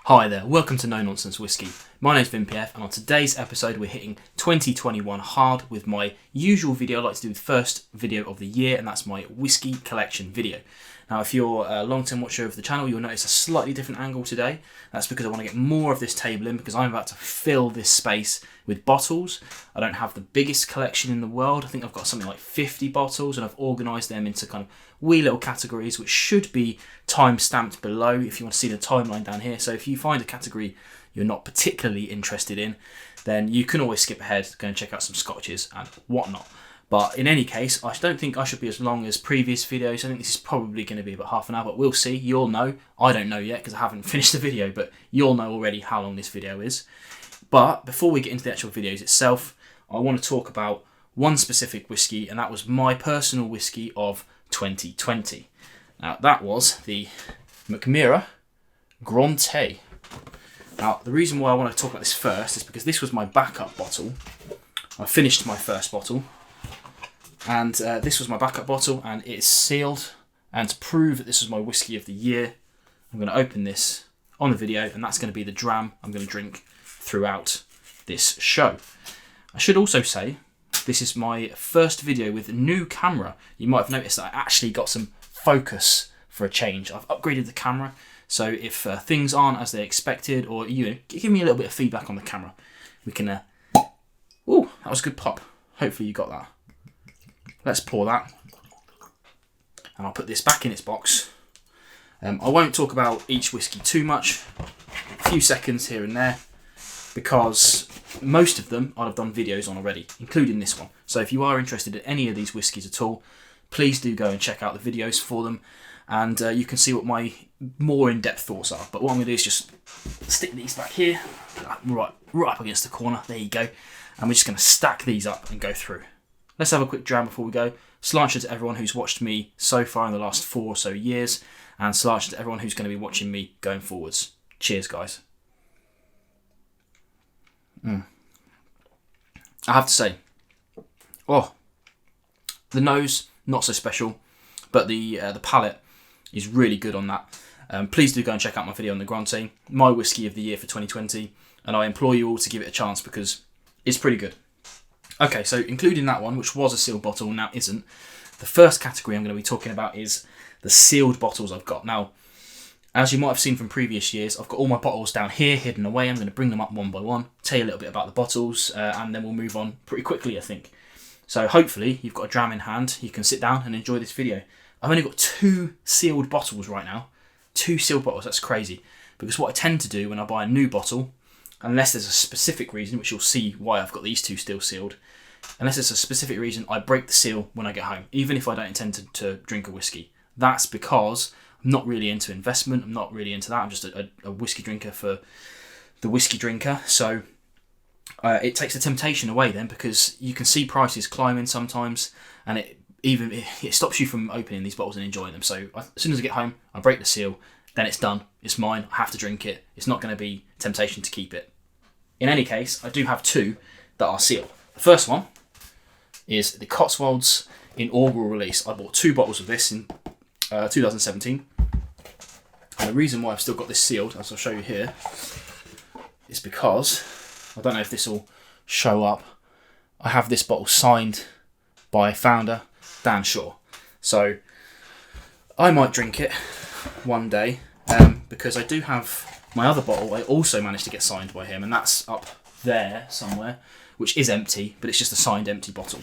Hi there, welcome to No Nonsense Whiskey. My name's VinPF, and on today's episode we're hitting 2021 hard with my usual video I like to do, the first video of the year, and that's my Whisky Collection video. Now if you're a long-term watcher of the channel, you'll notice a slightly different angle today. That's because I want to get more of this table in, because I'm about to fill this space with bottles. I don't have the biggest collection in the world. I think I've got something like 50 bottles, and I've organised them into kind of wee little categories, which should be time-stamped below if you want to see the timeline down here. So if you find a category you're not particularly interested in, then you can always skip ahead, go and check out some scotches and whatnot. But in any case, I don't think I should be as long as previous videos. I think this is probably going to be about half an hour, but we'll see. You'll know. I don't know yet because I haven't finished the video, but you'll know already how long this video is. But before we get into the actual videos itself, I want to talk about one specific whiskey, and that was my personal whiskey of 2020. Now, that was the McMira Grande. Now, the reason why I want to talk about this first is because this was my backup bottle. I finished my first bottle, and this was my backup bottle, and it is sealed. And to prove that this was my whiskey of the year, I'm going to open this on the video, and that's going to be the dram I'm going to drink throughout this show. I should also say, this is my first video with a new camera. You might have noticed that I actually got some focus for a change. I've upgraded the camera, so if things aren't as they expected, or give me a little bit of feedback on the camera, we can... Ooh, that was a good pop. Hopefully you got that. Let's pour that, and I'll put this back in its box. I won't talk about each whiskey too much, a few seconds here and there, because most of them I've done videos on already, including this one. So if you are interested in any of these whiskies at all, please do go and check out the videos for them, and you can see what my more in-depth thoughts are. But what I'm going to do is just stick these back here, right up against the corner. There you go. And we're just going to stack these up and go through. Let's have a quick dram before we go. Sláinte to everyone who's watched me so far in the last 4 or so years, and sláinte to everyone who's going to be watching me going forwards. Cheers, guys. I have to say, the nose, not so special, but the palate is really good on that. Please do go and check out my video on the Grande, my whiskey of the year for 2020, and I implore you all to give it a chance because it's pretty good. Okay, so including that one, which was a sealed bottle, now isn't, the first category I'm going to be talking about is the sealed bottles I've got. Now, as you might have seen from previous years, I've got all my bottles down here hidden away. I'm going to bring them up one by one, tell you a little bit about the bottles, and then we'll move on pretty quickly, I think. So hopefully you've got a dram in hand, you can sit down and enjoy this video. I've only got 2 sealed bottles right now. 2 sealed bottles, that's crazy. Because what I tend to do when I buy a new bottle, unless there's a specific reason, which you'll see why I've got these 2 still sealed, unless there's a specific reason, I break the seal when I get home, even if I don't intend to drink a whiskey. That's because I'm not really into investment, I'm not really into that, I'm just a whiskey drinker for the whiskey drinker. So it takes the temptation away then, because you can see prices climbing sometimes, and it stops you from opening these bottles and enjoying them. So as soon as I get home, I break the seal, then it's done, it's mine, I have to drink it, it's not going to be temptation to keep it. In any case, I do have 2 that are sealed. The first one is the Cotswolds inaugural release. I bought 2 bottles of this in 2017. And the reason why I've still got this sealed, as I'll show you here, is because, I don't know if this will show up, I have this bottle signed by founder Dan Shaw. So I might drink it one day, because I do have my other bottle I also managed to get signed by him, and that's up there somewhere, which is empty, but it's just a signed empty bottle.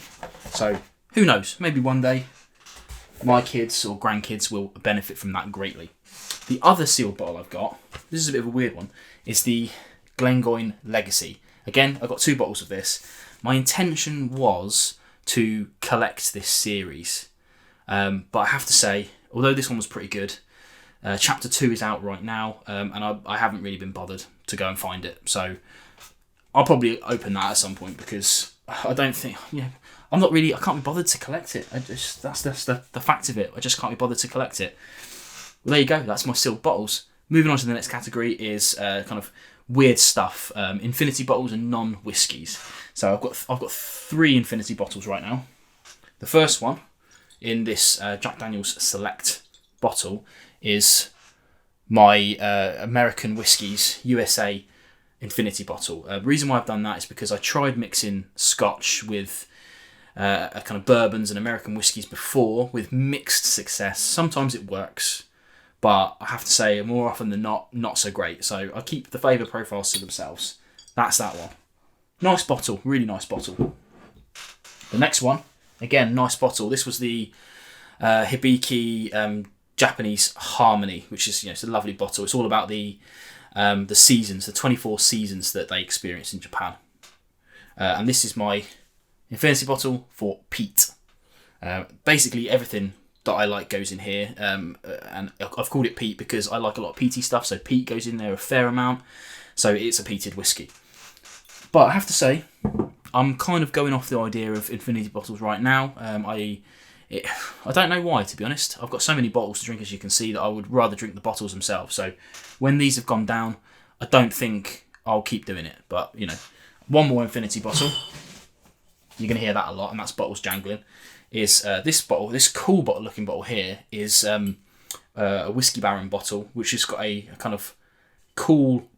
So who knows, maybe one day my kids or grandkids will benefit from that greatly. The other sealed bottle I've got, this is a bit of a weird one, is the Glengoyne Legacy. Again, I've got 2 bottles of this. My intention was to collect this series, but I have to say, although this one was pretty good, Chapter 2 is out right now, and I haven't really been bothered to go and find it. So I'll probably open that at some point, because I don't think, I can't be bothered to collect it. That's the fact of it. I just can't be bothered to collect it. Well, there you go. That's my sealed bottles. Moving on to the next category is kind of weird stuff. Infinity bottles and non-whiskies. So I've got 3 Infinity bottles right now. The first one in this Jack Daniel's Select bottle is my American Whiskies USA Infinity bottle. The reason why I've done that is because I tried mixing Scotch with a kind of bourbons and American whiskies before with mixed success. Sometimes it works, but I have to say more often than not so great. So I keep the flavour profiles to themselves. That's that one. Nice bottle, really nice bottle. The next one, again, nice bottle. This was the Hibiki Japanese Harmony, which is, it's a lovely bottle. It's all about the seasons, the 24 seasons that they experience in Japan. And this is my Infinity bottle for peat. Basically everything that I like goes in here, and I've called it peat because I like a lot of peaty stuff, so peat goes in there a fair amount, so it's a peated whiskey. But I have to say, I'm kind of going off the idea of Infinity bottles right now. I don't know why, to be honest. I've got so many bottles to drink, as you can see, that I would rather drink the bottles themselves. So when these have gone down, I don't think I'll keep doing it. But, one more Infinity bottle. You're going to hear that a lot, and that's bottles jangling. Is this bottle, this cool bottle-looking bottle here, is a Whiskey Baron bottle, which has got a kind of cool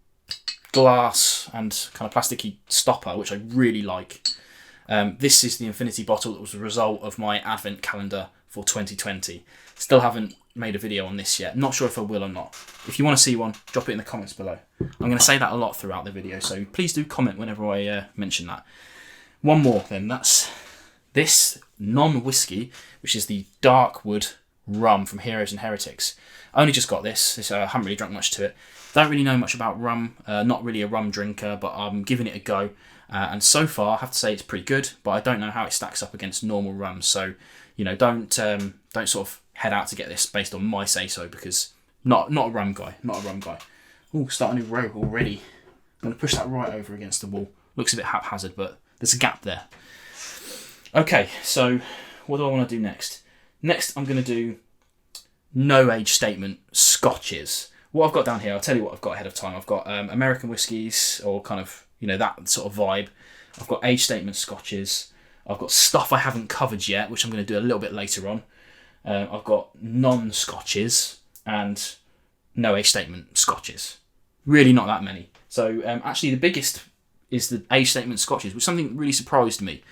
glass and kind of plasticky stopper, which I really like. This is the Infinity bottle that was a result of my advent calendar for 2020. Still haven't made a video on this yet. Not sure if I will or not. If you want to see one, drop it in the comments below. I'm going to say that a lot throughout the video, so please do comment whenever I mention that. One more then, that's this non-whiskey, which is the Darkwood rum from Heroes and Heretics. I only just got this. I haven't really drunk much to it. Don't really know much about rum. Not really a rum drinker, but I'm giving it a go. And so far, I have to say it's pretty good, but I don't know how it stacks up against normal rums. So, don't sort of head out to get this based on my say-so, because not a rum guy. Oh, starting a row already. I'm going to push that right over against the wall. Looks a bit haphazard, but there's a gap there. Okay, so what do I want to do next? Next, I'm going to do no age statement Scotches. What I've got down here, I'll tell you what I've got ahead of time. I've got American whiskies, or kind of, that sort of vibe. I've got age statement Scotches. I've got stuff I haven't covered yet, which I'm going to do a little bit later on. I've got non-Scotches and no age statement Scotches. Really not that many. So actually the biggest is the age statement Scotches, which is something that really surprised me.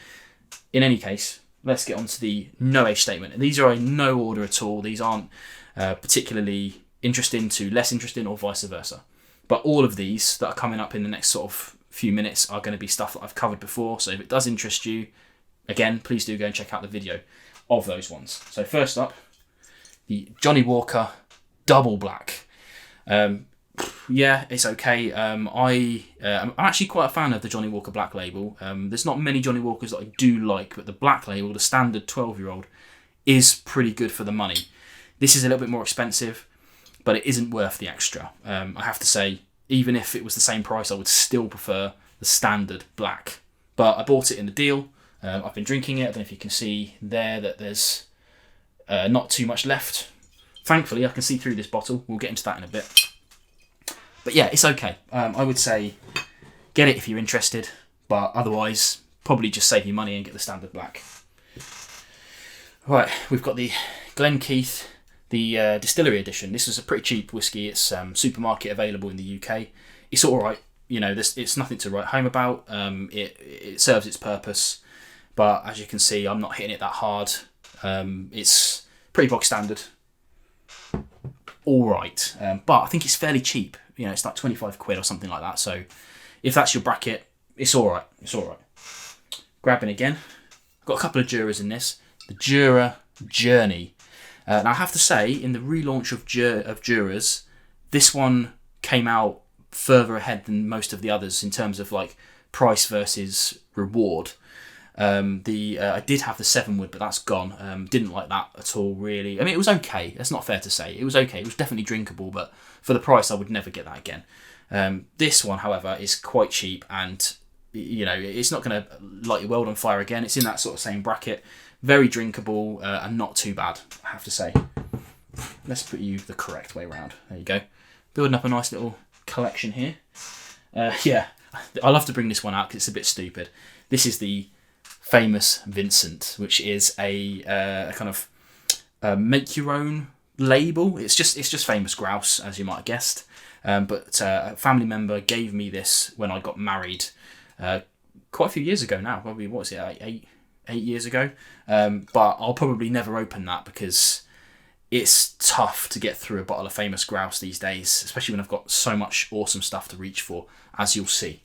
In any case, let's get on to the no age statement. These are in no order at all. These aren't particularly interesting to less interesting or vice versa. But all of these that are coming up in the next sort of few minutes are going to be stuff that I've covered before. So if it does interest you, again, please do go and check out the video of those ones. So first up, the Johnny Walker Double Black. Yeah, it's okay. I'm actually quite a fan of the Johnny Walker Black Label. There's not many Johnny Walkers that I do like, but the Black Label, the standard 12-year-old, is pretty good for the money. This is a little bit more expensive, but it isn't worth the extra. I have to say, even if it was the same price, I would still prefer the standard black. But I bought it in the deal. I've been drinking it. I don't know if you can see there that there's not too much left. Thankfully, I can see through this bottle. We'll get into that in a bit. But yeah, it's okay. I would say get it if you're interested, but otherwise, probably just save your money and get the standard black. Right, we've got the Glenkeith, the distillery edition. This is a pretty cheap whiskey. It's supermarket available in the UK. It's all right. It's nothing to write home about. It serves its purpose, but as you can see, I'm not hitting it that hard. It's pretty bog standard. All right, but I think it's fairly cheap. It's like 25 quid or something like that. So if that's your bracket, it's all right. It's all right. Grabbing again. I've got a couple of Juras in this. The Jura Journey. Now I have to say, in the relaunch of Juras, this one came out further ahead than most of the others in terms of like price versus reward. I did have the 7-wood, but that's gone. Didn't like that at all, really. I mean, it was okay. That's not fair to say. It was okay. It was definitely drinkable, but for the price, I would never get that again. This one, however, is quite cheap, and it's not going to light your world on fire again. It's in that sort of same bracket. Very drinkable and not too bad, I have to say. Let's put you the correct way around. There you go. Building up a nice little collection here. Yeah, I love to bring this one out because it's a bit stupid. This is the famous Vincent, which is a kind of make your own label. It's just famous grouse, as you might have guessed. But a family member gave me this when I got married, quite a few years ago now. Probably, what was it, 8 years ago? But I'll probably never open that because it's tough to get through a bottle of famous grouse these days, especially when I've got so much awesome stuff to reach for, as you'll see.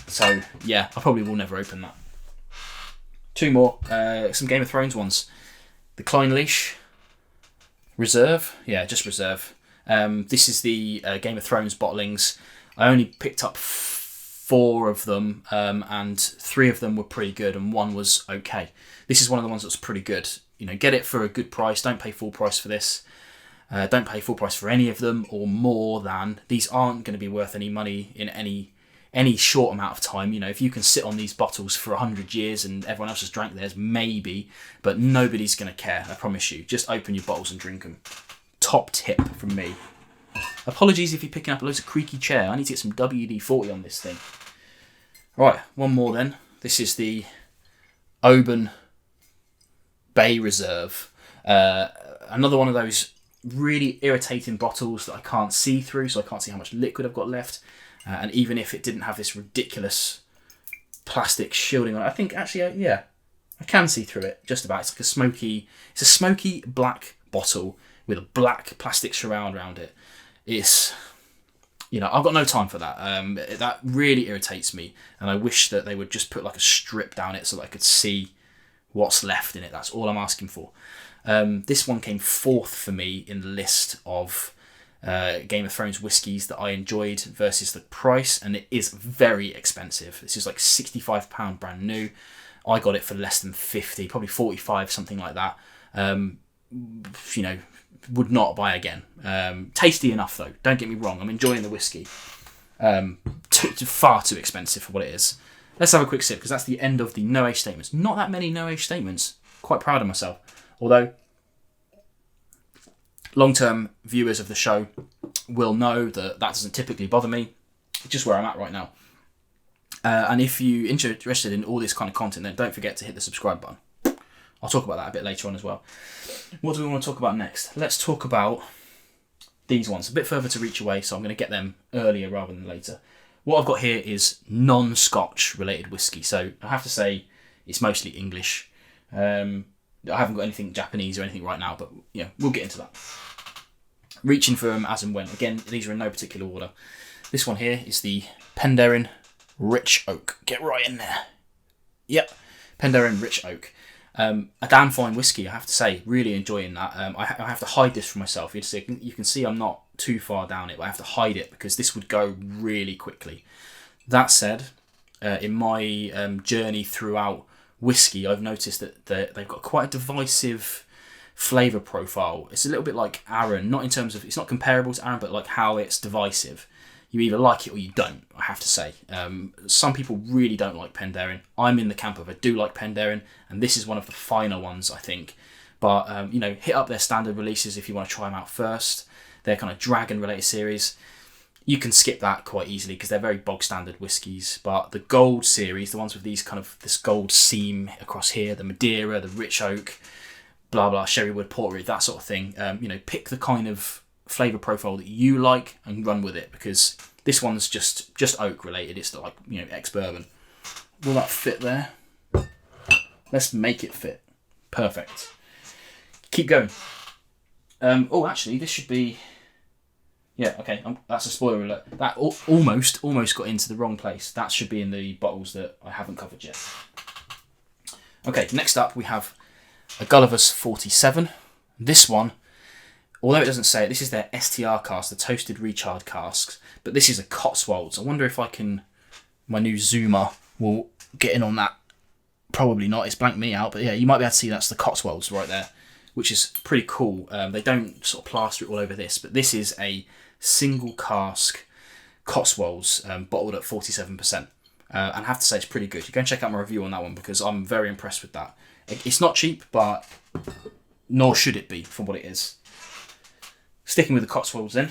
So yeah, I probably will never open that. Two more, some Game of Thrones ones. The Clynelish Reserve, yeah, just Reserve. This is the Game of Thrones bottlings. I only picked up 4 of them, and 3 of them were pretty good, and 1 was okay. This is one of the ones that's pretty good. You know, get it for a good price. Don't pay full price for this. Don't pay full price for any of them, or more than. These aren't going to be worth any money in any short amount of time. You know, if you can sit on these bottles for 100 years and everyone else has drank theirs, maybe, but nobody's going to care, I promise you. Just open your bottles and drink them. Top tip from me. Apologies if you're picking up loads of creaky chair. I need to get some WD-40 on this thing. Right, one more then. This is the Oban Bay Reserve. Another one of those really irritating bottles that I can't see through, so I can't see how much liquid I've got left. And even if it didn't have this ridiculous plastic shielding on it, I think actually, yeah, I can see through it just about. It's like it's a smoky black bottle with a black plastic surround around it. It's, you know, I've got no time for that. That really irritates me, and I wish that they would just put like a strip down it so that I could see what's left in it. That's all I'm asking for. This one came 4th for me in the list of Game of Thrones whiskies that I enjoyed versus the price, and it is very expensive. This is like £65 brand new. I got it for less than 50, probably 45, something like that. You know, would not buy again. Tasty enough though, don't get me wrong, I'm enjoying the whiskey. Far too expensive for what it is. Let's have a quick sip, because that's the end of the no age statements. Not that many no age statements. Quite proud of myself. Although, long-term viewers of the show will know that doesn't typically bother me. It's just where I'm at right now. And if you're interested in all this kind of content, then don't forget to hit the subscribe button. I'll talk about that a bit later on as well. What do we want to talk about next? Let's talk about these ones. A bit further to reach away, so I'm going to get them earlier rather than later. What I've got here is non-Scotch related whiskey. So I have to say it's mostly English. I haven't got anything Japanese or anything right now, but yeah, we'll get into that. Reaching for them as and when. Again, these are in no particular order. This one here is the Penderyn Rich Oak. Get right in there. Yep, Penderyn Rich Oak. A damn fine whiskey, I have to say. Really enjoying that. I have to hide this from myself. You can see I'm not too far down it, but I have to hide it because this would go really quickly. That said, in my journey throughout whiskey, I've noticed that they've got quite a divisive flavour profile. It's a little bit like Arran, not in terms of, it's not comparable to Arran, but like how it's divisive. You either like it or you don't, I have to say. Some people really don't like Penderyn. I'm in the camp of I do like Penderyn, and this is one of the finer ones, I think. But, you know, hit up their standard releases if you want to try them out first. Their kind of dragon-related series. You can skip that quite easily because they're very bog-standard whiskies. But the gold series, the ones with these kind of, this gold seam across here, the Madeira, the Rich Oak, blah, blah, Sherrywood, Portrude, that sort of thing. You know, pick the kind of flavour profile that you like and run with it, because this one's just oak related. It's like, you know, ex-bourbon. Will that fit there? Let's make it fit. Perfect. Keep going. Oh, actually, this should be... Yeah, okay, that's a spoiler alert. That almost got into the wrong place. That should be in the bottles that I haven't covered yet. Okay, next up we have a Gulliver's 47. This one, although it doesn't say it, this is their STR cask, the toasted recharred casks, but this is a Cotswolds. I wonder if my new zoomer will get in on that. Probably not, it's blanked me out, but yeah, you might be able to see that's the Cotswolds right there, which is pretty cool. They don't sort of plaster it all over this, but this is a single cask Cotswolds bottled at 47%. And I have to say it's pretty good. You go and check out my review on that one because I'm very impressed with that. It's not cheap, but nor should it be for what it is. Sticking with the Cotswolds then,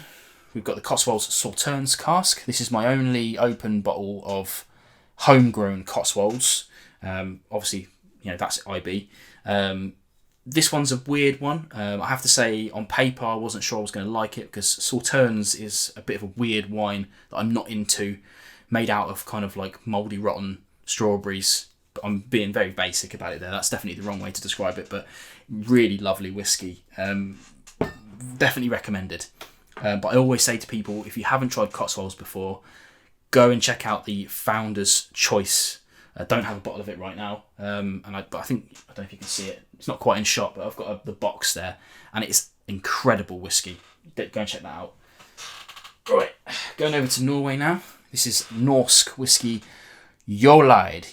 we've got the Cotswolds Sauternes cask. This is my only open bottle of homegrown Cotswolds. Obviously, you know, that's IB. This one's a weird one. I have to say, on paper, I wasn't sure I was going to like it because Sauternes is a bit of a weird wine that I'm not into, made out of kind of like mouldy, rotten strawberries. But I'm being very basic about it there. That's definitely the wrong way to describe it, but really lovely whiskey. Definitely recommended. But I always say to people, if you haven't tried Cotswolds before, go and check out the Founder's Choice. I don't have a bottle of it right now, but I think, I don't know if you can see it. It's not quite in shot, but I've got the box there, and it's incredible whiskey. Go and check that out. Right, going over to Norway now. This is Norsk whiskey Jolide.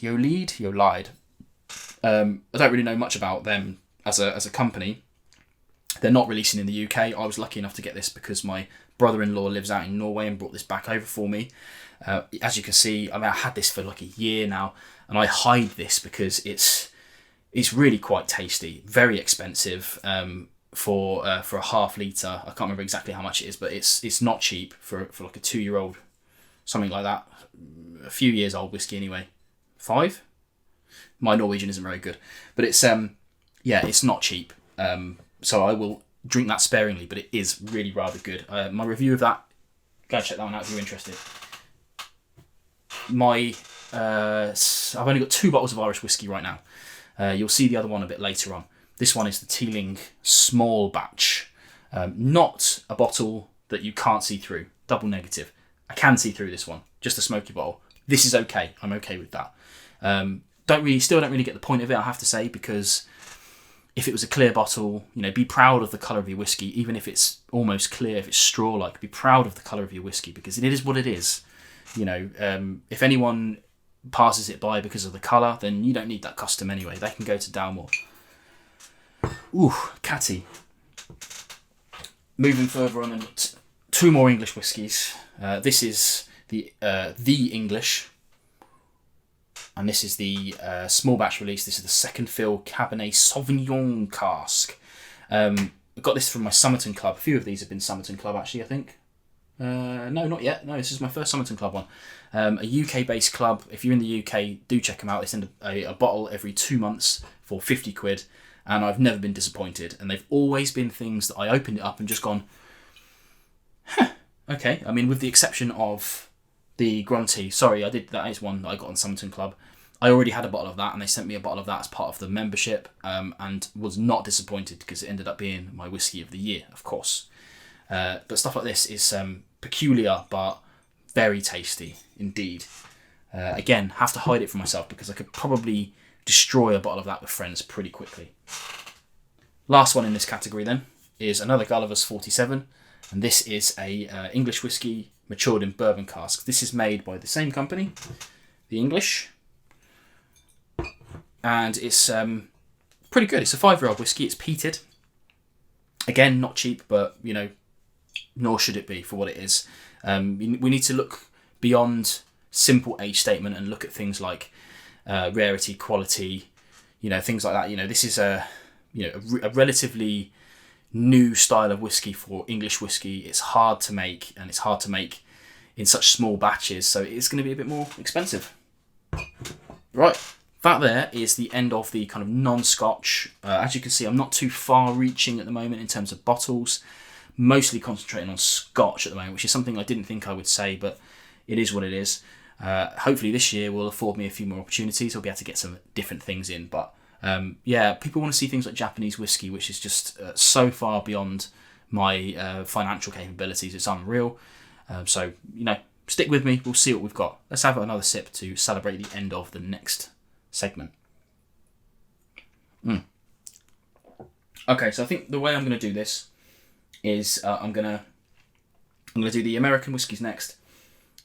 I don't really know much about them as a company. They're not releasing in the UK. I was lucky enough to get this because my brother-in-law lives out in Norway and brought this back over for me. As you can see, I had this for like a year now, and I hide this because it's really quite tasty. Very expensive for a half litre. I can't remember exactly how much it is, but it's not cheap for like a 2-year-old, something like that. A few years old whiskey anyway. 5? My Norwegian isn't very good, but it's it's not cheap. So I will drink that sparingly, but it is really rather good. My review of that, go check that one out if you're interested. I've only got 2 bottles of Irish whiskey right now. You'll see the other one a bit later on. This one is the Teeling Small Batch. Not a bottle that you can't see through. Double negative. I can see through this one. Just a smoky bottle. This is okay. I'm okay with that. Still don't really get the point of it, I have to say, because if it was a clear bottle, be proud of the colour of your whiskey, even if it's almost clear, if it's straw-like, be proud of the colour of your whiskey, because it is what it is. If anyone passes it by because of the colour, then you don't need that custom anyway. They can go to Dalmore. Ooh, catty. Moving further on, 2 more English whiskies. This is the English, and this is the small batch release. This is the second fill Cabernet Sauvignon cask. I got this from my Somerton Club. A few of these have been Somerton Club, actually, I think. No, not yet. No, this is my first Somerton Club one. A UK-based club. If you're in the UK, do check them out. They send a bottle every 2 months for 50 quid, and I've never been disappointed. And they've always been things that I opened it up and just gone, okay. With the exception of the Grunty. Sorry, that is one that I got on Somerton Club. I already had a bottle of that, and they sent me a bottle of that as part of the membership, and was not disappointed because it ended up being my whiskey of the year, of course. But stuff like this is peculiar, but very tasty indeed. Again, have to hide it from myself because I could probably destroy a bottle of that with friends pretty quickly. Last one in this category then is another Gulliver's 47, and this is a English whiskey matured in bourbon casks. This is made by the same company, the English, and it's pretty good. It's a 5-year-old whiskey. It's peated. Again, not cheap, but nor should it be for what it is. We need to look beyond simple age statement and look at things like rarity, quality, things like that. This is a relatively new style of whiskey for English whiskey. It's hard to make, and it's hard to make in such small batches, so it's going to be a bit more expensive. Right, that there is the end of the kind of non-Scotch. As you can see, I'm not too far reaching at the moment in terms of bottles. Mostly concentrating on Scotch at the moment, which is something I didn't think I would say, but it is what it is. Hopefully this year will afford me a few more opportunities. I'll be able to get some different things in, but people want to see things like Japanese whiskey, which is just so far beyond my financial capabilities. It's unreal. So stick with me. We'll see what we've got. Let's have another sip to celebrate the end of the next segment. Okay, so I think the way I'm going to do this is I'm gonna do the American whiskies next.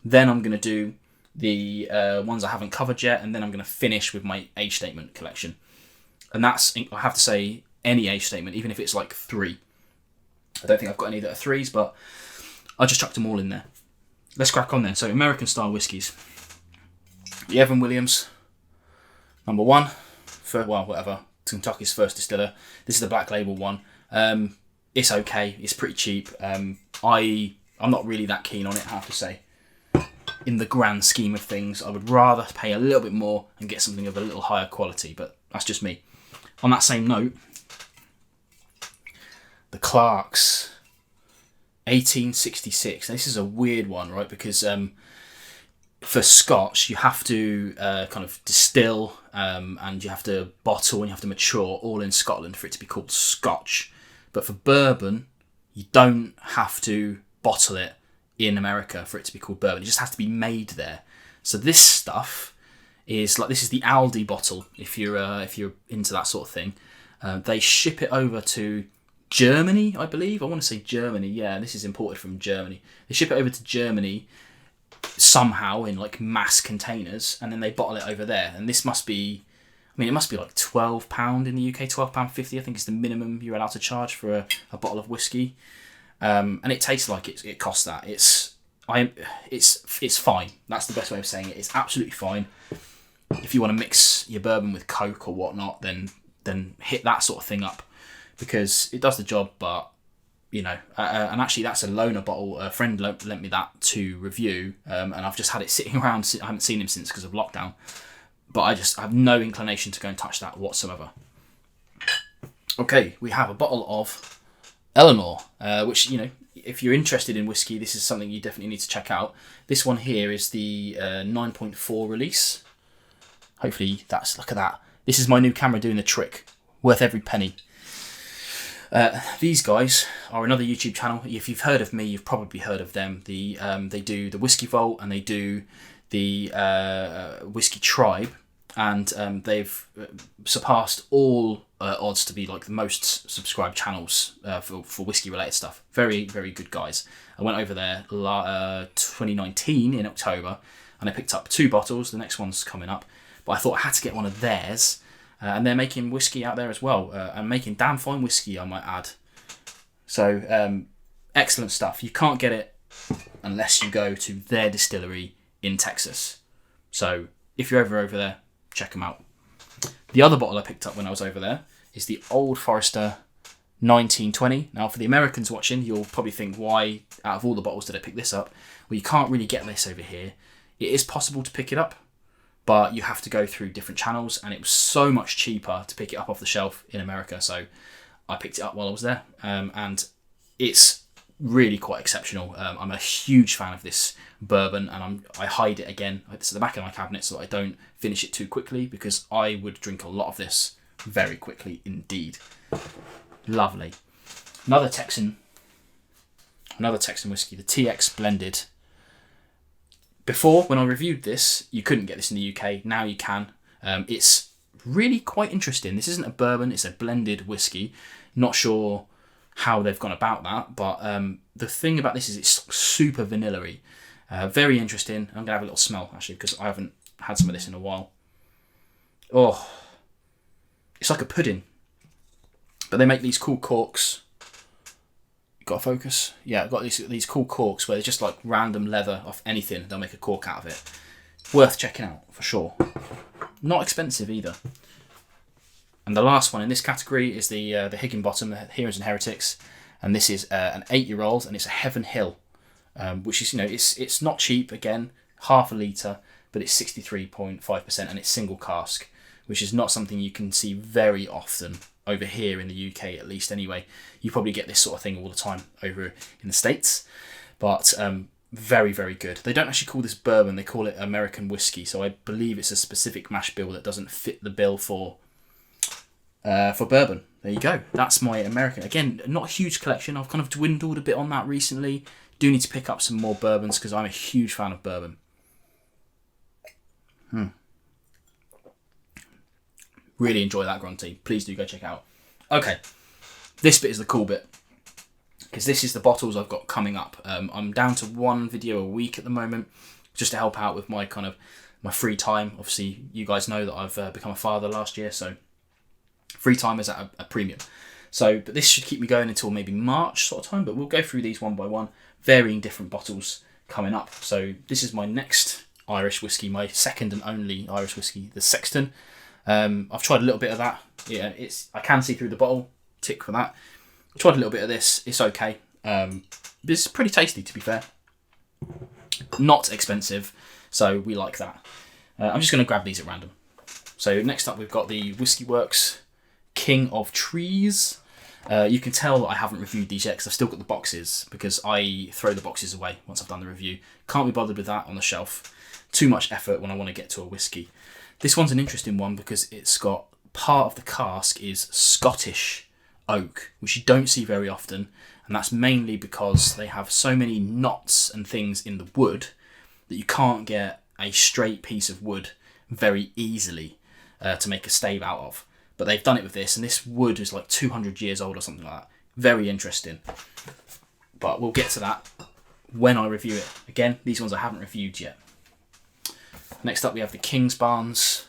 Then I'm gonna do the ones I haven't covered yet, and then I'm gonna finish with my age statement collection. And that's, I have to say, any age statement, even if it's like 3. I don't think I've got any that are 3s, but I just chucked them all in there. Let's crack on then. So American style whiskies. The Evan Williams, number 1, Kentucky's first distiller. This is the black label one. It's okay. It's pretty cheap. I'm not really that keen on it, I have to say. In the grand scheme of things, I would rather pay a little bit more and get something of a little higher quality, but that's just me. On that same note, the Clarks, 1866. This is a weird one, right? Because for Scotch, you have to kind of distill and you have to bottle and you have to mature all in Scotland for it to be called Scotch. But for bourbon, you don't have to bottle it in America for it to be called bourbon. It just has to be made there. So this stuff is like, this is the Aldi bottle, if you're into that sort of thing. They ship it over to Germany, I believe. I want to say Germany. Yeah, this is imported from Germany. They ship it over to Germany somehow in like mass containers, and then they bottle it over there. And this must be, I mean, it must be like £12 in the UK, £12.50. I think is the minimum you're allowed to charge for a bottle of whiskey. And it tastes like it costs that. It's fine. That's the best way of saying it. It's absolutely fine. If you want to mix your bourbon with Coke or whatnot, then hit that sort of thing up, because it does the job. But you know, and actually that's a loaner bottle. A friend lent me that to review, and I've just had it sitting around. I haven't seen him since because of lockdown. But I have no inclination to go and touch that whatsoever. Okay, we have a bottle of Eleanor, which, you know, if you're interested in whiskey, this is something you definitely need to check out. This one here is the 9.4 release. Hopefully look at that. This is my new camera doing the trick. Worth every penny. These guys are another YouTube channel. If you've heard of me, you've probably heard of them. They do the Whiskey Vault and they do the Whiskey Tribe, and they've surpassed all odds to be like the most subscribed channels for whiskey related stuff. Very, very good guys. I went over there 2019 in October, and I picked up 2 bottles. The next one's coming up, but I thought I had to get one of theirs. And they're making whiskey out there as well, and making damn fine whiskey, I might add. So excellent stuff. You can't get it unless you go to their distillery in Texas. So if you're ever over there, check them out. The other bottle I picked up when I was over there is the Old Forester 1920. Now, for the Americans watching, you'll probably think, why, out of all the bottles, did I pick this up? Well, you can't really get this over here. It is possible to pick it up, but you have to go through different channels, and it was so much cheaper to pick it up off the shelf in America. So I picked it up while I was there, and it's really quite exceptional. I'm a huge fan of this bourbon, and I hide it again. It's at the back of my cabinet so that I don't finish it too quickly, because I would drink a lot of this very quickly indeed. Lovely. Another Texan whiskey, the TX Blended. Before, when I reviewed this, you couldn't get this in the UK. Now you can. It's really quite interesting. This isn't a bourbon, it's a blended whiskey. Not sure how they've gone about that, but the thing about this is it's super vanilla-y. Very interesting. I'm going to have a little smell, actually, because I haven't had some of this in a while. Oh, it's like a pudding. But they make these cool corks. Got a focus? Yeah, I've got these cool corks where they're just like random leather off anything. They'll make a cork out of it. Worth checking out, for sure. Not expensive either. And the last one in this category is the Higginbottom, the Heroes and Heretics. And this is an 8-year-old, and it's a Heaven Hill. Which is, you know, it's not cheap, again, half a litre, but it's 63.5%, and it's single cask, which is not something you can see very often over here in the UK, at least anyway. You probably get this sort of thing all the time over in the States, but very, very good. They don't actually call this bourbon, they call it American whiskey, so I believe it's a specific mash bill that doesn't fit the bill for bourbon. There you go. That's my American. Again, not a huge collection. I've kind of dwindled a bit on that recently. Do need to pick up some more bourbons because I'm a huge fan of bourbon. Really enjoy that Grunty. Please do go check it out. Okay, this bit is the cool bit, because this is the bottles I've got coming up. I'm down to 1 video a week at the moment, just to help out with my my free time. Obviously, you guys know that I've become a father last year, so free time is at a premium. So, but this should keep me going until maybe March sort of time, but we'll go through these one by one, varying different bottles coming up. So this is my next Irish whiskey, my second and only Irish whiskey, the Sexton. I've tried a little bit of that. Yeah, I can see through the bottle. Tick for that. I tried a little bit of this. It's okay. It's pretty tasty, to be fair. Not expensive, so we like that. I'm just going to grab these at random. So next up, we've got the Whiskey Works King of Trees. You can tell that I haven't reviewed these yet because I've still got the boxes, because I throw the boxes away once I've done the review. Can't be bothered with that on the shelf. Too much effort when I want to get to a whiskey. This one's an interesting one because it's got part of the cask is Scottish oak, which you don't see very often, and that's mainly because they have so many knots and things in the wood that you can't get a straight piece of wood very easily to make a stave out of. But they've done it with this, and this wood is like 200 years old or something like that. Very interesting. But we'll get to that when I review it. Again, these ones I haven't reviewed yet. Next up we have the Kingsbarns,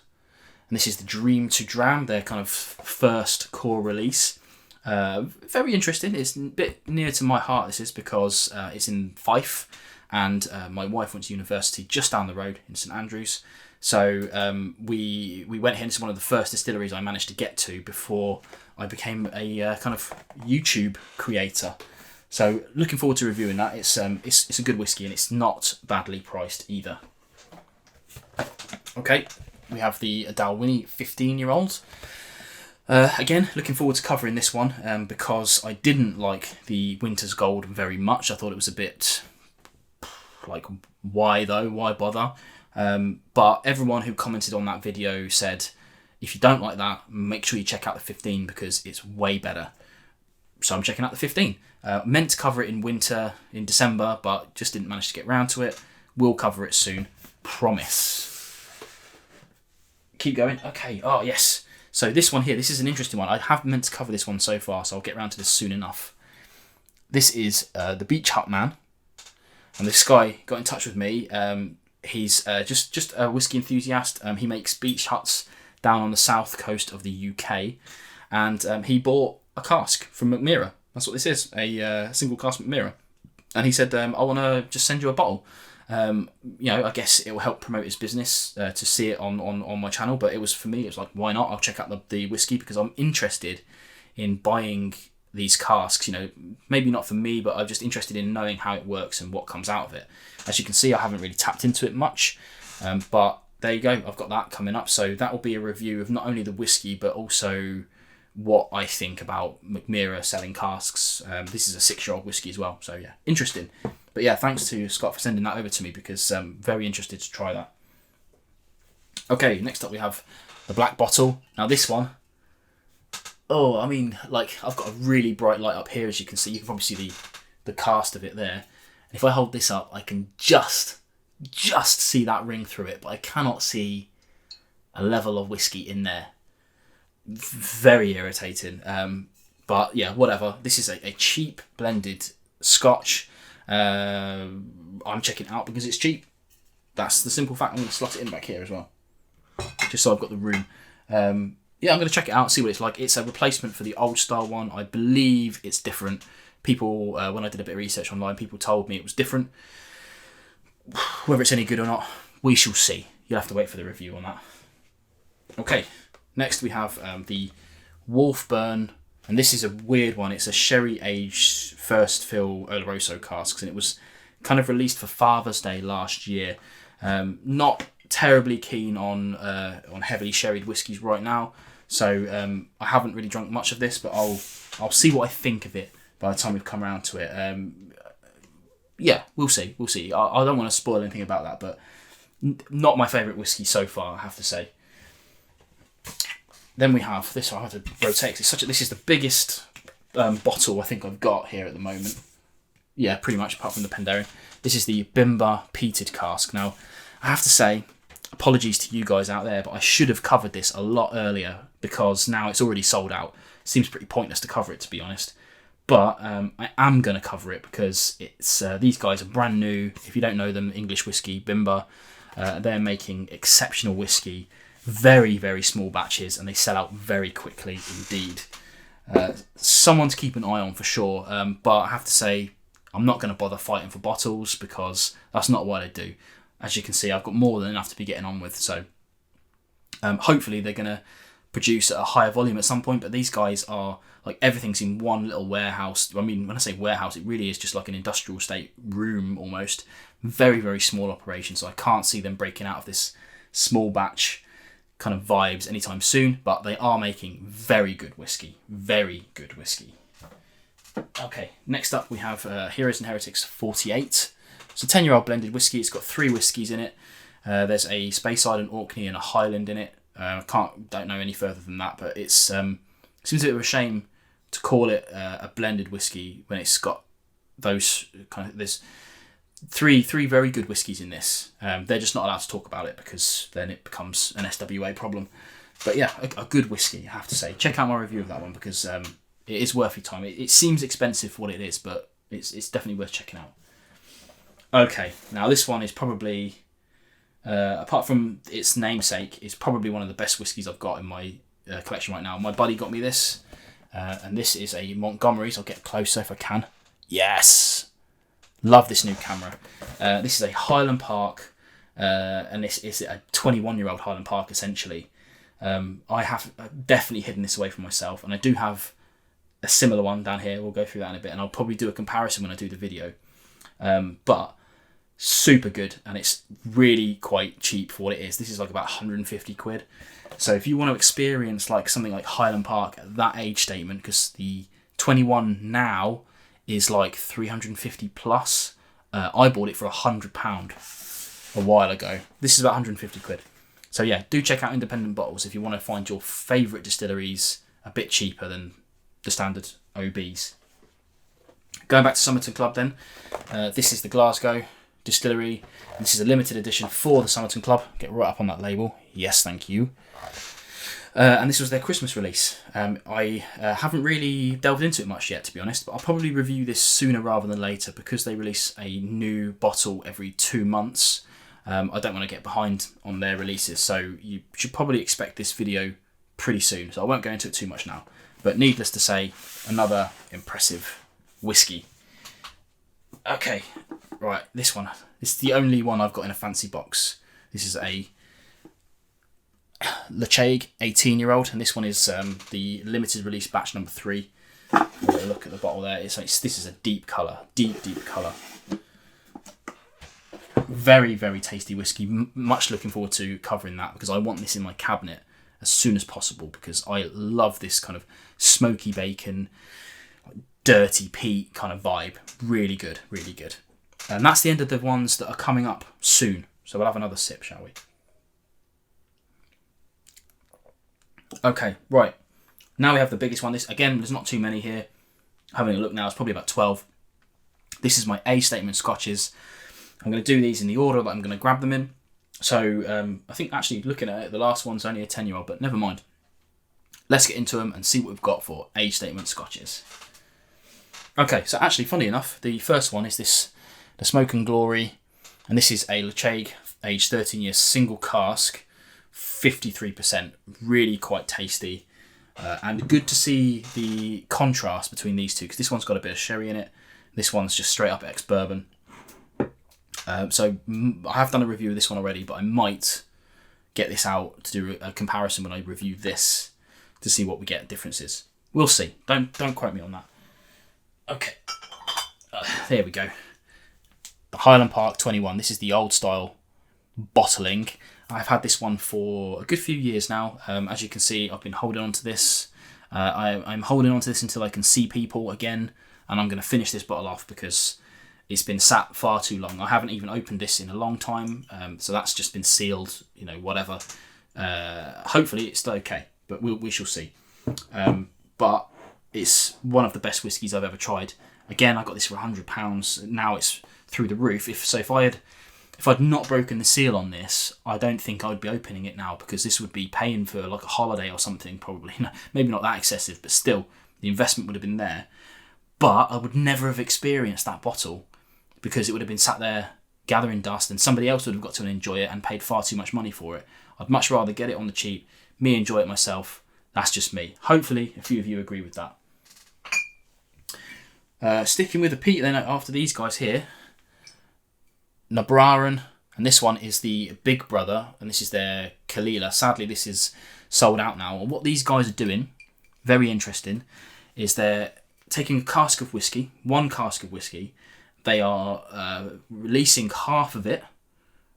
and this is the Dream to Dram, their kind of first core release. Very interesting. It's a bit near to my heart, this is, because it's in Fife, and my wife went to university just down the road in St Andrews. So we went here. It's one of the first distilleries I managed to get to before I became a kind of YouTube creator. So looking forward to reviewing that. It's a good whiskey, and it's not badly priced either. Okay, we have the Dalwhinnie 15-year-old. Again, looking forward to covering this one because I didn't like the Winter's Gold very much. I thought it was a bit like, why though? Why bother? But everyone who commented on that video said, if you don't like that, make sure you check out the 15 because it's way better. So I'm checking out the 15. Meant to cover it in winter, in December, but just didn't manage to get round to it. We'll cover it soon. Promise. Keep going. Okay. Oh, yes. So this one here, this is an interesting one. I have meant to cover this one so far, so I'll get round to this soon enough. This is the Beach Hut Man. And this guy got in touch with me. He's just a whiskey enthusiast. He makes beach huts down on the south coast of the UK. And he bought a cask from McMira. That's what this is, a single cask McMira. And he said, I want to just send you a bottle. I guess it will help promote his business to see it on my channel. But it was, for me, it was like, why not? I'll check out the whiskey because I'm interested in buying these casks. Maybe not for me, but I'm just interested in knowing how it works and what comes out of it. As you can see, I haven't really tapped into it much, but there you go. I've got that coming up. So that will be a review of not only the whiskey, but also what I think about McMira selling casks. This is a 6-year-old whiskey as well. So yeah, interesting. But yeah, thanks to Scott for sending that over to me because I'm very interested to try that. Okay, next up we have the Black Bottle. Now this one, I've got a really bright light up here, as you can see. You can probably see the cast of it there. And if I hold this up, I can just see that ring through it, but I cannot see a level of whiskey in there. Very irritating. But yeah, whatever. This is a cheap blended Scotch. I'm checking it out because it's cheap. That's the simple fact. I'm going to slot it in back here as well, just so I've got the room. I'm going to check it out, see what it's like. It's a replacement for the old style one. I believe it's different. People, when I did a bit of research online, people told me it was different. Whether it's any good or not, we shall see. You'll have to wait for the review on that. Okay, next we have the Wolfburn, and this is a weird one. It's a sherry-aged first fill Oloroso casks, and it was kind of released for Father's Day last year. Not terribly keen on heavily sherried whiskies right now, so I haven't really drunk much of this, but I'll see what I think of it by the time we've come around to it. We'll see. I don't want to spoil anything about that, but not my favourite whiskey so far, I have to say. Then we have this. I have to rotate. This is the biggest bottle I think I've got here at the moment. Yeah, pretty much, apart from the Penderyn. This is the Bimber peated cask. Now, I have to say, apologies to you guys out there, but I should have covered this a lot earlier because now it's already sold out. Seems pretty pointless to cover it, to be honest. But I am going to cover it because it's these guys are brand new. If you don't know them, English whiskey, Bimber. They're making exceptional whiskey, very, very small batches, and they sell out very quickly indeed. Someone to keep an eye on for sure. But I have to say, I'm not going to bother fighting for bottles because that's not what I do. As you can see, I've got more than enough to be getting on with. So hopefully they're going to produce at a higher volume at some point. But these guys are like, everything's in one little warehouse. I mean, when I say warehouse, it really is just like an industrial state room almost. Very, very small operation. So I can't see them breaking out of this small batch kind of vibes anytime soon. But they are making very good whiskey. Very good whiskey. Okay, next up we have Heroes and Heretics 48. It's a 10-year-old blended whiskey. It's got 3 whiskies in it. There's a Speyside, an Orkney, and a Highland in it. Don't know any further than that, but it seems a bit of a shame to call it a blended whiskey when it's got those kind of. There's three very good whiskies in this. They're just not allowed to talk about it because then it becomes an SWA problem. But yeah, a good whiskey, I have to say. Check out my review of that one because it is worth your time. It seems expensive for what it is, but it's definitely worth checking out. Okay, now this one is probably, apart from its namesake, is probably one of the best whiskies I've got in my collection right now. My buddy got me this, and this is a Montgomery's. I'll get closer if I can. Yes! Love this new camera. This is a Highland Park, and this is a 21-year-old Highland Park, essentially. I have definitely hidden this away from myself, and I do have a similar one down here. We'll go through that in a bit, and I'll probably do a comparison when I do the video. But super good, and it's really quite cheap for what it is. This is like about 150 quid. So if you want to experience like something like Highland Park at that age statement, because the 21 now is like 350 plus. I bought it for £100 a while ago. This is about 150 quid. So yeah, do check out independent bottles if you want to find your favourite distilleries a bit cheaper than the standard OBs. Going back to Somerton Club then, this is the Glasgow distillery. This is a limited edition for the Somerton Club. Get right up on that label. Yes, thank you. And this was their Christmas release. I haven't really delved into it much yet, to be honest, but I'll probably review this sooner rather than later because they release a new bottle every 2 months. I don't want to get behind on their releases, so you should probably expect this video pretty soon. So I won't go into it too much now. But needless to say, another impressive whiskey. Okay, right, this one. It's the only one I've got in a fancy box. This is a Lechaig 18-year-old, and this one is the limited release batch number 3. Look at the bottle there. This is a deep colour, deep colour. Very, very tasty whiskey. Much looking forward to covering that because I want this in my cabinet as soon as possible because I love this kind of smoky bacon, dirty peat kind of vibe. Really good, really good. And that's the end of the ones that are coming up soon. So we'll have another sip, shall we? Okay, right. Now we have the biggest one. This, again, there's not too many here. Having a look now, it's probably about 12. This is my A Statement Scotches. I'm going to do these in the order that I'm going to grab them in. So I think actually looking at it, the last one's only a 10-year-old, but never mind. Let's get into them and see what we've got for A Statement Scotches. Okay, so actually, funny enough, the first one is the Smoke and Glory, and this is a Lechaig, aged 13 years, single cask, 53%, really quite tasty, and good to see the contrast between these two, because this one's got a bit of sherry in it, this one's just straight up ex-bourbon. So I have done a review of this one already, but I might get this out to do a comparison when I review this to see what we get differences. We'll see. Don't quote me on that. Okay, there we go. The Highland Park 21. This is the old style bottling. I've had this one for a good few years now. As you can see, I've been holding on to this. I'm holding on to this until I can see people again, and I'm going to finish this bottle off because it's been sat far too long. I haven't even opened this in a long time, so that's just been sealed, you know, whatever. Hopefully it's still okay, but we shall see. But it's one of the best whiskies I've ever tried. Again, I got this for £100. Now it's through the roof. If I'd not broken the seal on this, I don't think I'd be opening it now because this would be paying for like a holiday or something, probably. Maybe not that excessive, but still, the investment would have been there. But I would never have experienced that bottle because it would have been sat there gathering dust and somebody else would have got to enjoy it and paid far too much money for it. I'd much rather get it on the cheap, me enjoy it myself. That's just me. Hopefully, a few of you agree with that. Sticking with the peat then after these guys here, Nabraran, and this one is the Big Brother, and this is their Kalila. Sadly, this is sold out now. And what these guys are doing, very interesting, is they're taking a cask of whiskey, one cask of whiskey. They are releasing half of it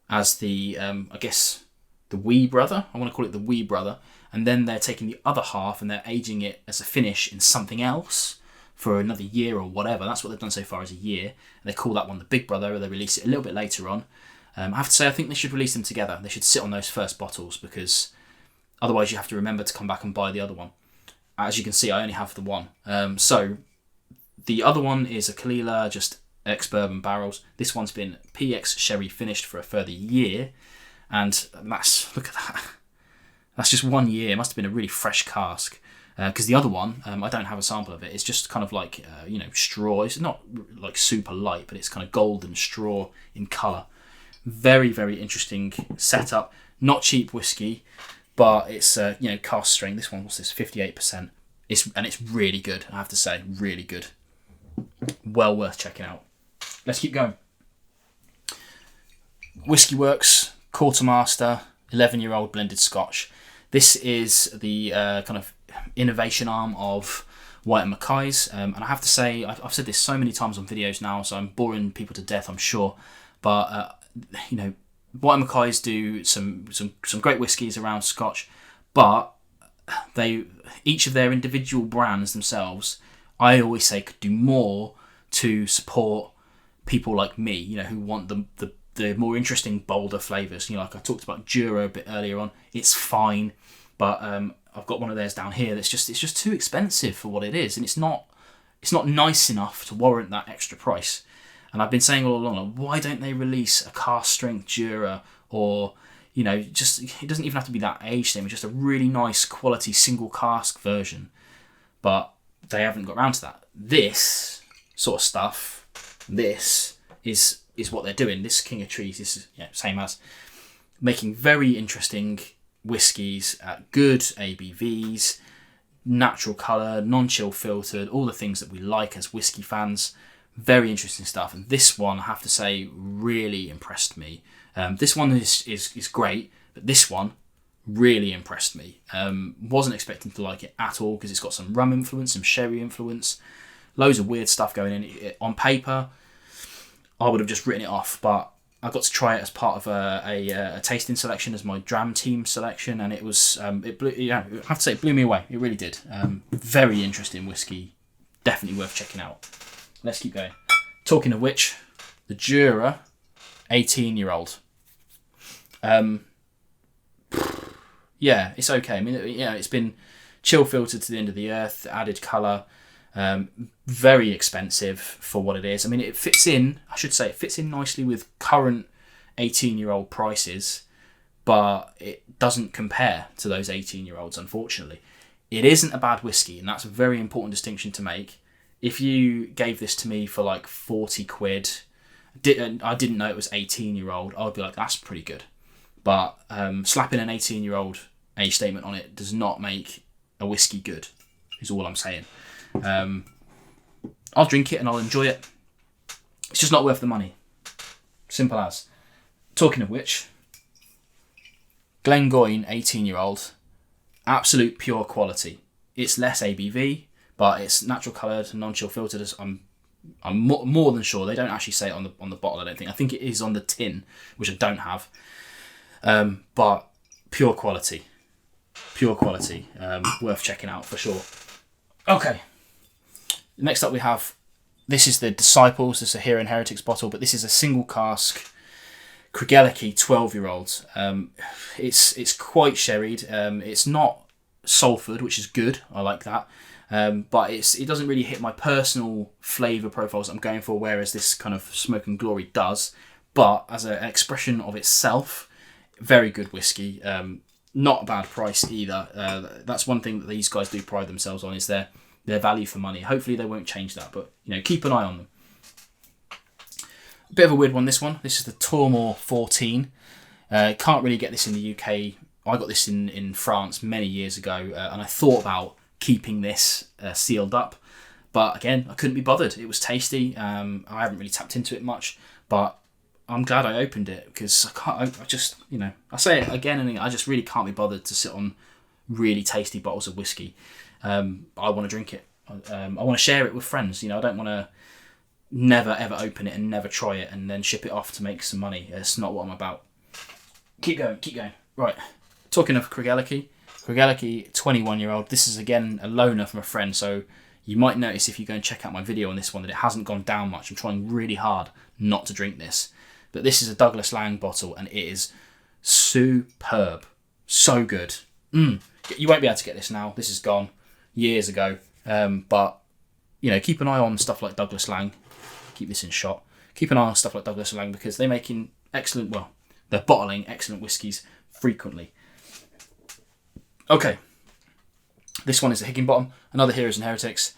as the, I guess, the Wee Brother. I want to call it the Wee Brother. And then they're taking the other half and they're aging it as a finish in something else for another year or whatever. That's what they've done so far, is a year. They call that one the Big Brother, or they release it a little bit later on. I have to say, I think they should release them together. They should sit on those first bottles, because otherwise you have to remember to come back and buy the other one. As you can see, I only have the one. So the other one is a Kalila, just ex-bourbon barrels. This one's been PX sherry finished for a further year. And that's, look at that. That's just 1 year. It must have been a really fresh cask. Because the other one, I don't have a sample of it. It's just kind of like, straw. It's not like super light, but it's kind of golden straw in colour. Very, very interesting setup. Not cheap whiskey, but it's, cask strength. This one, what's this, 58%. It's really good, I have to say. Really good. Well worth checking out. Let's keep going. Whiskey Works, Quartermaster, 11-year-old blended Scotch. This is the kind of innovation arm of White & Mackay's, and I have to say, I've said this so many times on videos now, so I'm boring people to death, I'm sure, but White & Mackay's do some great whiskies around Scotch, but each of their individual brands themselves, I always say, could do more to support people like me, who want the more interesting, bolder flavours. Like I talked about Jura a bit earlier on. It's fine, but I've got one of theirs down here that's it's just too expensive for what it is, and it's not nice enough to warrant that extra price. And I've been saying all along, like, why don't they release a cask strength Jura, or just, it doesn't even have to be that age thing, just a really nice quality single cask version. But they haven't got around to that. This sort of stuff, this is what they're doing. This King of Trees, this is same as making very interesting whiskies at good ABVs, natural colour, non-chill filtered, all the things that we like as whiskey fans. Very interesting stuff. And this one, I have to say, really impressed me. This one is great, but this one really impressed me. Wasn't expecting to like it at all, because it's got some rum influence, some sherry influence, loads of weird stuff going in. On paper, I would have just written it off, but I got to try it as part of a tasting selection, as my dram team selection, and it was I have to say, it blew me away. It really did. Very interesting whiskey, definitely worth checking out. Let's keep going. Talking of which, the Jura 18-year-old. It's okay. I mean, it's been chill filtered to the end of the earth, added colour. Very expensive for what it is. I mean, it fits in nicely with current 18-year-old prices, but it doesn't compare to those 18-year-olds, unfortunately. It isn't a bad whiskey, and that's a very important distinction to make. If you gave this to me for like 40 quid, I didn't know it was 18-year-old, I would be like, that's pretty good. But slapping an 18-year-old age statement on it does not make a whiskey good, is all I'm saying. I'll drink it and I'll enjoy it. It's just not worth the money. Simple as. Talking of which, Glengoyne 18-year-old, absolute pure quality. It's less ABV, but it's natural coloured, non-chill filtered. I'm more than sure. They don't actually say it on the bottle, I don't think. I think it is on the tin, which I don't have. But pure quality. Worth checking out for sure. Okay. Next up we have, this is the Disciples. This is a Hero and Heretics bottle, but this is a single cask Craigellachie 12-year-old. It's quite sherried. It's not sulphured, which is good. I like that. But it doesn't really hit my personal flavour profiles I'm going for, whereas this kind of Smoke and Glory does. But as an expression of itself, very good whiskey. Not a bad price either. That's one thing that these guys do pride themselves on, is their value for money. Hopefully they won't change that, but keep an eye on them. A bit of a weird one, this one. This is the Tormore 14. Can't really get this in the UK. I got this in France many years ago, and I thought about keeping this sealed up, but again, I couldn't be bothered. It was tasty. I haven't really tapped into it much, but I'm glad I opened it, because I say it again and again, I just really can't be bothered to sit on really tasty bottles of whiskey. I want to drink it. I want to share it with friends. I don't want to never ever open it and never try it and then ship it off to make some money. It's not what I'm about. Keep going. Right. Talking of Craigellachie, 21-year-old. This is again a loaner from a friend, so You might notice if you go and check out my video on this one that it hasn't gone down much. I'm trying really hard not to drink this. But this is a Douglas Lang bottle and it is superb. So good. You won't be able to get this now. This is gone years ago. But, you know, keep an eye on stuff like Douglas Lang. Keep this in shot. Keep an eye on stuff like Douglas Lang because they're making excellent, well, they're bottling excellent whiskies frequently. Okay. This one is the Higginbottom, another Heroes and Heretics.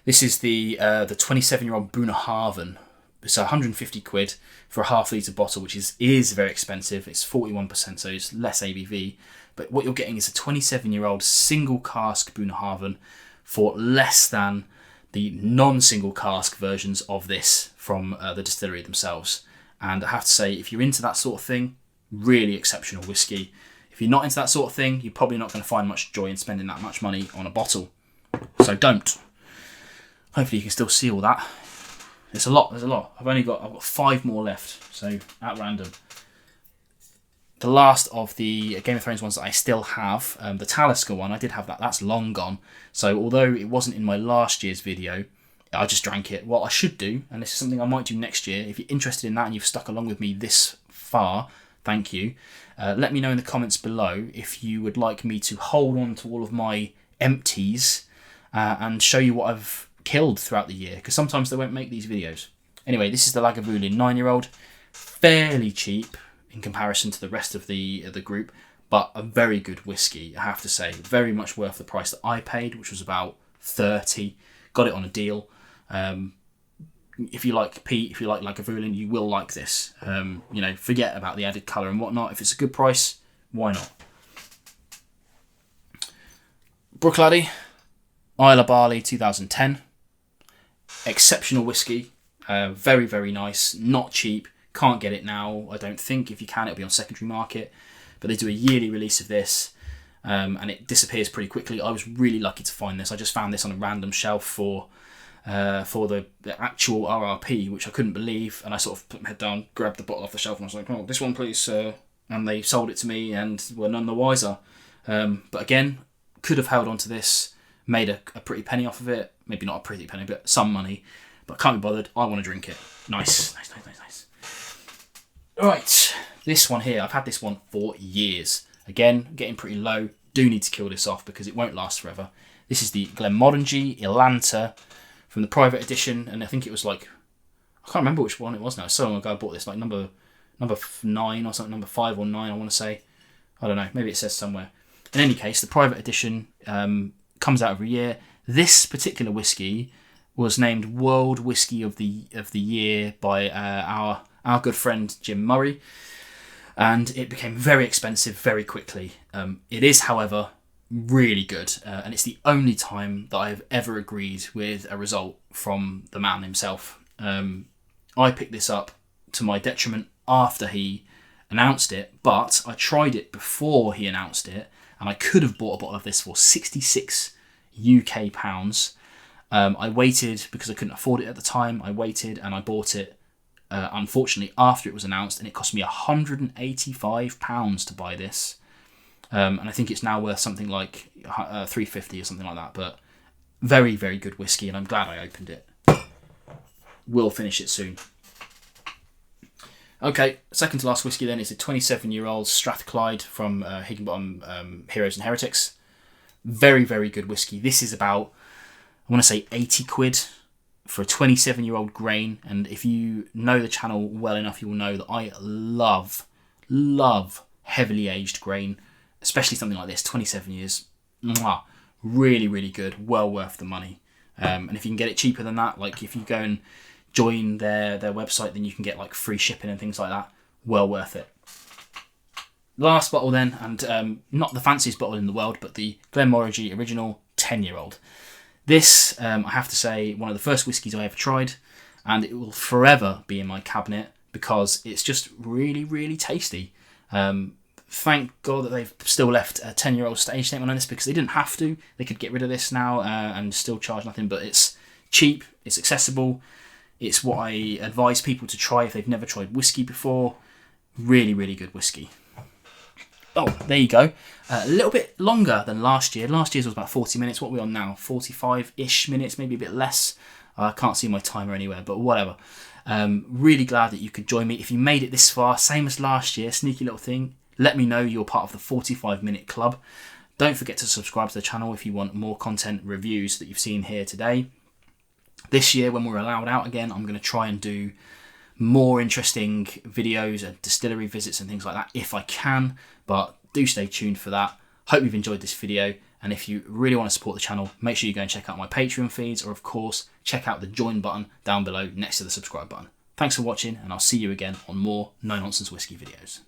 This is the 27-year-old Bunnahabhain. It's 150 quid for a half-litre bottle, which is very expensive. It's 41%, so it's less ABV. But what you're getting is a 27-year-old single cask Bunnahabhain for less than the non-single cask versions of this from the distillery themselves. And I have to say, if you're into that sort of thing, really exceptional whiskey. If you're not into that sort of thing, you're probably not going to find much joy in spending that much money on a bottle. So don't. Hopefully you can still see all that. There's a lot. I've got 5 more left, so at random. The last of the Game of Thrones ones that I still have, the Talisker one, I did have that. That's long gone. So although it wasn't in my last year's video, I just drank it. What I should do, and this is something I might do next year, if you're interested in that and you've stuck along with me this far, thank you. Let me know in the comments below if you would like me to hold on to all of my empties and show you what I've killed throughout the year, because sometimes they won't make these videos. Anyway, this is the Lagavulin 9-year-old. Fairly cheap in comparison to the rest of the group, but a very good whiskey, I have to say. Very much worth the price that I paid, which was about 30. Got it on a deal. If you like peat, if you like Lagavulin, you will like this. You know, forget about the added colour and whatnot. If it's a good price, why not? Bruichladdich, Isle of Barley 2010. Exceptional whiskey. Very, very nice. Not cheap. Can't get it now, I don't think. If you can, it'll be on secondary market. But they do a yearly release of this. And it disappears pretty quickly. I was really lucky to find this. I just found this on a random shelf for the actual RRP, which I couldn't believe, and I sort of put my head down, grabbed the bottle off the shelf, and I was like, "Oh, this one, please, sir." And they sold it to me, and were none the wiser. But again, could have held on to this, made a pretty penny off of it. Maybe not a pretty penny, but some money. But can't be bothered. I want to drink it. Nice. All right, this one here. I've had this one for years. Again, getting pretty low. Do need to kill this off because it won't last forever. This is the Glenmorangie Ilanta from the private edition, and I think it was like, I can't remember which one it was now. So long ago I bought this, like number 9 or something, number 5 or 9, I want to say. I don't know, maybe it says somewhere. In any case, the private edition comes out every year. This particular whiskey was named World Whiskey of the Year by our good friend Jim Murray, and it became very expensive very quickly. It is, however, really good, and it's the only time that I've ever agreed with a result from the man himself. I picked this up to my detriment after he announced it, but I tried it before he announced it, and I could have bought a bottle of this for 66 UK pounds. I waited because I couldn't afford it at the time. I waited and I bought it, unfortunately, after it was announced, and it cost me £185 to buy this. And I think it's now worth something like $350 or something like that. But very, very good whiskey, and I'm glad I opened it. We'll finish it soon. Okay, second to last whiskey then is a 27-year-old Strathclyde from Higginbottom Heroes and Heretics. Very, very good whiskey. This is about, I want to say, 80 quid for a 27-year-old grain. And if you know the channel well enough, you will know that I love heavily aged grain, especially something like this, 27 years. Mwah. Really, really good. Well worth the money. And if you can get it cheaper than that, like if you go and join their website, then you can get like free shipping and things like that. Well worth it. Last bottle then, and not the fanciest bottle in the world, but the Glenmorangie Original 10-year-old. This, I have to say, one of the first whiskies I ever tried, and it will forever be in my cabinet because it's just really, really tasty. Thank God that they've still left a 10-year-old stage statement on this, because they didn't have to. They could get rid of this now and still charge nothing, but it's cheap, it's accessible, it's what I advise people to try if they've never tried whiskey before. Really, really good whiskey. Oh, there you go. A little bit longer than last year. Last year's was about 40 minutes. What are we on now? 45-ish minutes, maybe a bit less. I can't see my timer anywhere, but whatever. Really glad that you could join me. If you made it this far, same as last year, sneaky little thing, let me know you're part of the 45-minute club. Don't forget to subscribe to the channel if you want more content reviews that you've seen here today. This year, when we're allowed out again, I'm going to try and do more interesting videos and distillery visits and things like that if I can, but do stay tuned for that. Hope you've enjoyed this video, and if you really want to support the channel, make sure you go and check out my Patreon feeds, or of course check out the join button down below next to the subscribe button. Thanks for watching, and I'll see you again on more No Nonsense Whiskey videos.